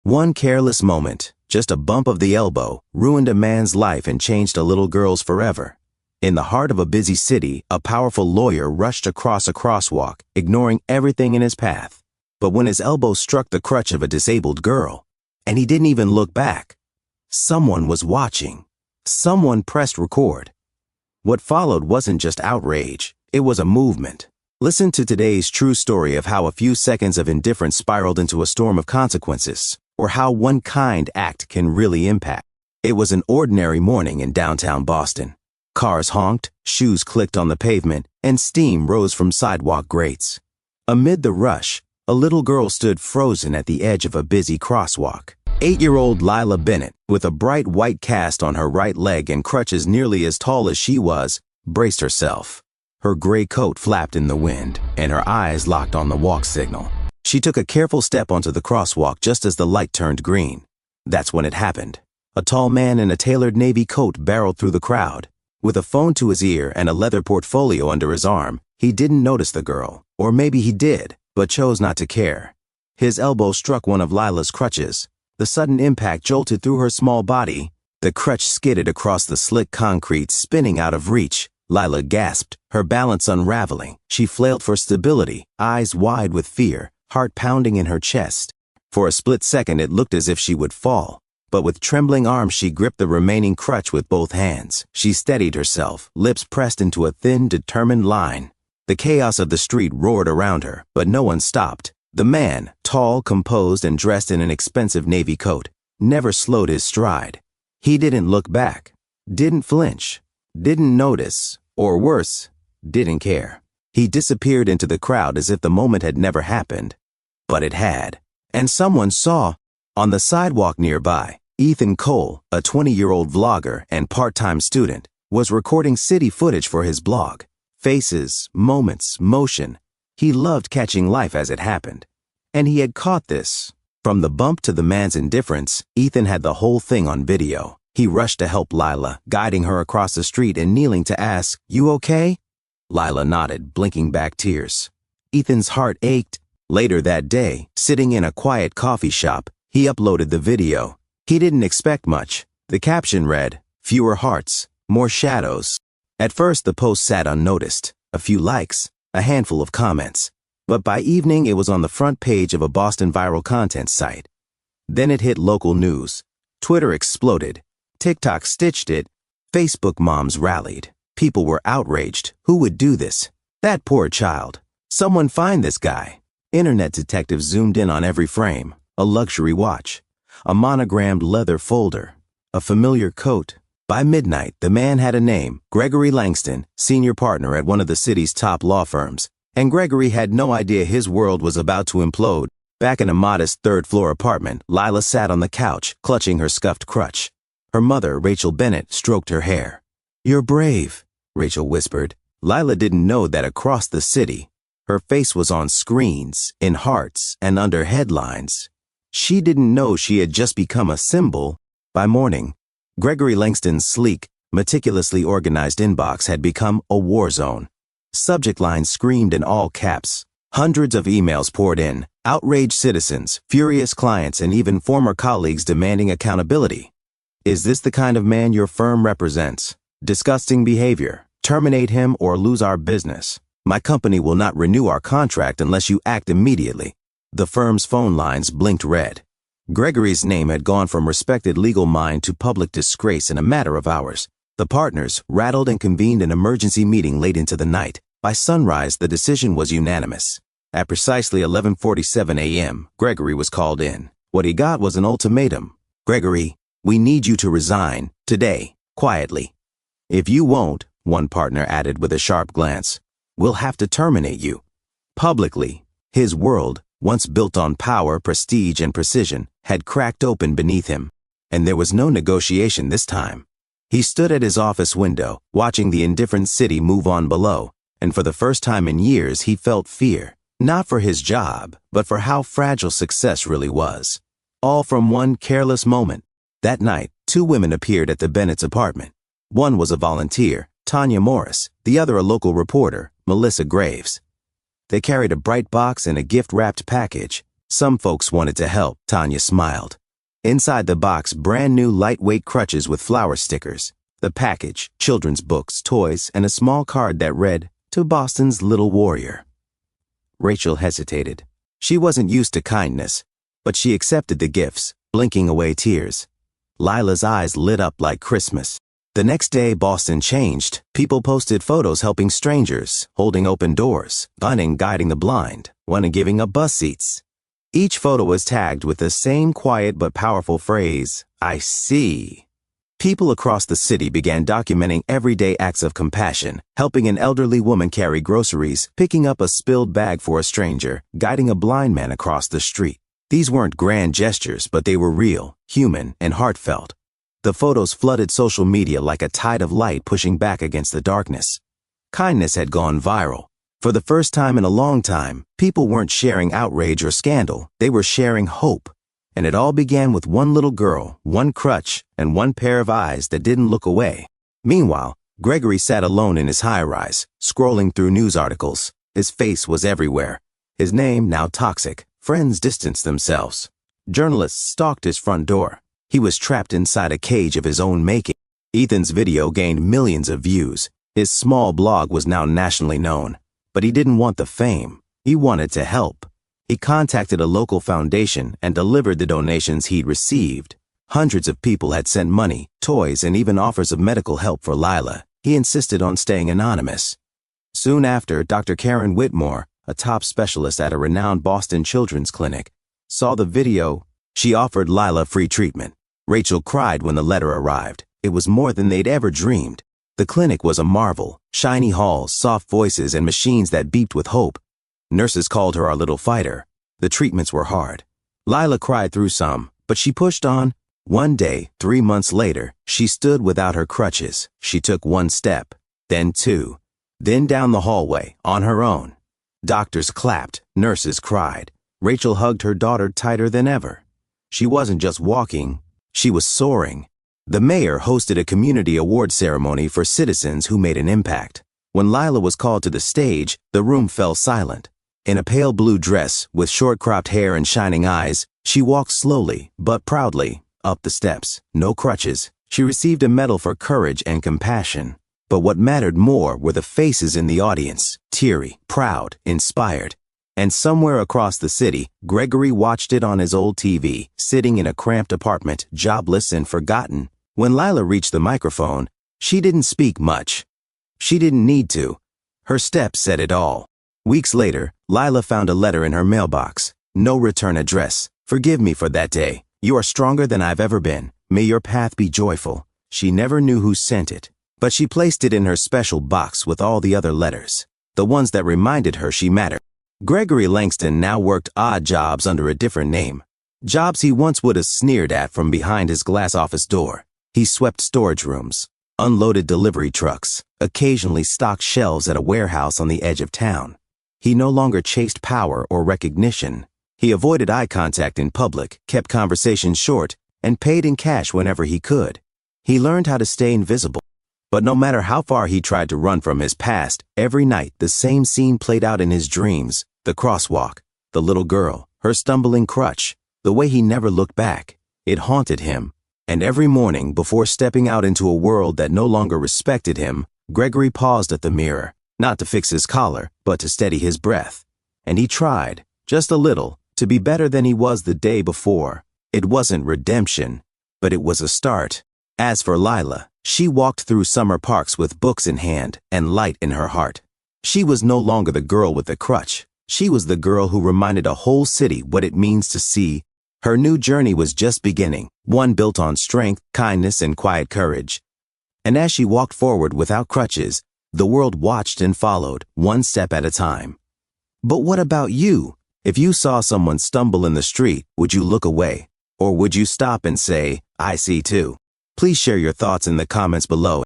One careless moment, just a bump of the elbow, ruined a man's life and changed a little girl's forever. In the heart of a busy city, a powerful lawyer rushed across a crosswalk, ignoring everything in his path. But when his elbow struck the crutch of a disabled girl, and he didn't even look back, someone was watching. Someone pressed record. What followed wasn't just outrage, it was a movement. Listen to today's true story of how a few seconds of indifference spiraled into a storm of consequences, or how one kind act can really impact. It was an ordinary morning in downtown Boston. Cars honked, shoes clicked on the pavement, and steam rose from sidewalk grates. Amid the rush, a little girl stood frozen at the edge of a busy crosswalk. 8-year-old Lila Bennett, with a bright white cast on her right leg and crutches nearly as tall as she was, braced herself. Her gray coat flapped in the wind, and her eyes locked on the walk signal. She took a careful step onto the crosswalk just as the light turned green. That's when it happened. A tall man in a tailored navy coat barreled through the crowd. With a phone to his ear and a leather portfolio under his arm, he didn't notice the girl. Or maybe he did, but chose not to care. His elbow struck one of Lila's crutches. The sudden impact jolted through her small body. The crutch skidded across the slick concrete, spinning out of reach. Lila gasped, her balance unraveling. She flailed for stability, eyes wide with fear, heart pounding in her chest. For a split second it looked as if she would fall. But with trembling arms she gripped the remaining crutch with both hands. She steadied herself, lips pressed into a thin, determined line. The chaos of the street roared around her, but no one stopped. The man, tall, composed, and dressed in an expensive navy coat, never slowed his stride. He didn't look back, didn't flinch, didn't notice, or worse, didn't care. He disappeared into the crowd as if the moment had never happened. But it had. And someone saw. On the sidewalk nearby, Ethan Cole, a 20-year-old vlogger and part-time student, was recording city footage for his blog. Faces, moments, motion. He loved catching life as it happened. And he had caught this. From the bump to the man's indifference, Ethan had the whole thing on video. He rushed to help Lila, guiding her across the street and kneeling to ask, "You okay?" Lila nodded, blinking back tears. Ethan's heart ached. Later that day, sitting in a quiet coffee shop, he uploaded the video. He didn't expect much. The caption read, "Fewer hearts, more shadows." At first, the post sat unnoticed. A few likes, a handful of comments. But by evening, it was on the front page of a Boston viral content site. Then it hit local news. Twitter exploded. TikTok stitched it. Facebook moms rallied. People were outraged. Who would do this? That poor child. Someone find this guy. Internet detectives zoomed in on every frame. A luxury watch. A monogrammed leather folder. A familiar coat. By midnight, the man had a name, Gregory Langston, senior partner at one of the city's top law firms. And Gregory had no idea his world was about to implode. Back in a modest third-floor apartment, Lila sat on the couch, clutching her scuffed crutch. Her mother, Rachel Bennett, stroked her hair. "You're brave," Rachel whispered. Lila didn't know that across the city, her face was on screens, in hearts, and under headlines. She didn't know she had just become a symbol. By morning, Gregory Langston's sleek, meticulously organized inbox had become a war zone. Subject lines screamed in all caps. Hundreds of emails poured in, outraged citizens, furious clients, and even former colleagues demanding accountability. "Is this the kind of man your firm represents? Disgusting behavior. Terminate him or lose our business. My company will not renew our contract unless you act immediately." The firm's phone lines blinked red. Gregory's name had gone from respected legal mind to public disgrace in a matter of hours. The partners rattled and convened an emergency meeting late into the night. By sunrise, the decision was unanimous. At precisely 11:47 a.m., Gregory was called in. What he got was an ultimatum. "Gregory, we need you to resign, today, quietly. If you won't," one partner added with a sharp glance, "we'll have to terminate you." Publicly, his world, once built on power, prestige, and precision, had cracked open beneath him. And there was no negotiation this time. He stood at his office window, watching the indifferent city move on below, and for the first time in years he felt fear, not for his job, but for how fragile success really was. All from one careless moment. That night, two women appeared at the Bennett's apartment. One was a volunteer, Tanya Morris, the other a local reporter, Melissa Graves. They carried a bright box and a gift-wrapped package. Some folks wanted to help, Tanya smiled. Inside the box, brand new lightweight crutches with flower stickers. The package, children's books, toys, and a small card that read, "To Boston's Little Warrior." Rachel hesitated. She wasn't used to kindness, but she accepted the gifts, blinking away tears. Lila's eyes lit up like Christmas. The next day, Boston changed. People posted photos helping strangers, holding open doors, gunning guiding the blind, one giving up bus seats. Each photo was tagged with the same quiet but powerful phrase, "I see." People across the city began documenting everyday acts of compassion, helping an elderly woman carry groceries, picking up a spilled bag for a stranger, guiding a blind man across the street. These weren't grand gestures, but they were real, human, and heartfelt. The photos flooded social media like a tide of light pushing back against the darkness. Kindness had gone viral. For the first time in a long time, people weren't sharing outrage or scandal, they were sharing hope. And it all began with one little girl, one crutch, and one pair of eyes that didn't look away. Meanwhile, Gregory sat alone in his high-rise, scrolling through news articles. His face was everywhere. His name now toxic. Friends distanced themselves. Journalists stalked his front door. He was trapped inside a cage of his own making. Ethan's video gained millions of views. His small blog was now nationally known. But he didn't want the fame. He wanted to help. He contacted a local foundation and delivered the donations he'd received. Hundreds of people had sent money, toys, and even offers of medical help for Lila. He insisted on staying anonymous. Soon after, Dr. Karen Whitmore, a top specialist at a renowned Boston children's clinic, saw the video. She offered Lila free treatment. Rachel cried when the letter arrived. It was more than they'd ever dreamed. The clinic was a marvel. Shiny halls, soft voices, and machines that beeped with hope. Nurses called her our little fighter. The treatments were hard. Lila cried through some, but she pushed on. One day, 3 months later, she stood without her crutches. She took one step, then two, then down the hallway, on her own. Doctors clapped, nurses cried. Rachel hugged her daughter tighter than ever. She wasn't just walking, she was soaring. The mayor hosted a community award ceremony for citizens who made an impact. When Lila was called to the stage, the room fell silent. In a pale blue dress, with short-cropped hair and shining eyes, she walked slowly, but proudly, up the steps. No crutches. She received a medal for courage and compassion. But what mattered more were the faces in the audience, teary, proud, inspired. And somewhere across the city, Gregory watched it on his old TV, sitting in a cramped apartment, jobless and forgotten. When Lila reached the microphone, she didn't speak much. She didn't need to. Her steps said it all. Weeks later, Lila found a letter in her mailbox. No return address. "Forgive me for that day. You are stronger than I've ever been. May your path be joyful." She never knew who sent it, but she placed it in her special box with all the other letters, the ones that reminded her she mattered. Gregory Langston now worked odd jobs under a different name. Jobs he once would have sneered at from behind his glass office door. He swept storage rooms, unloaded delivery trucks, occasionally stocked shelves at a warehouse on the edge of town. He no longer chased power or recognition. He avoided eye contact in public, kept conversations short, and paid in cash whenever he could. He learned how to stay invisible. But no matter how far he tried to run from his past, every night the same scene played out in his dreams. The crosswalk, the little girl, her stumbling crutch, the way he never looked back. It haunted him. And every morning, before stepping out into a world that no longer respected him, Gregory paused at the mirror, not to fix his collar, but to steady his breath. And he tried, just a little, to be better than he was the day before. It wasn't redemption, but it was a start. As for Lila, she walked through summer parks with books in hand and light in her heart. She was no longer the girl with the crutch. She was the girl who reminded a whole city what it means to see. Her new journey was just beginning, one built on strength, kindness, and quiet courage. And as she walked forward without crutches, the world watched and followed, one step at a time. But what about you? If you saw someone stumble in the street, would you look away? Or would you stop and say, "I see too"? Please share your thoughts in the comments below.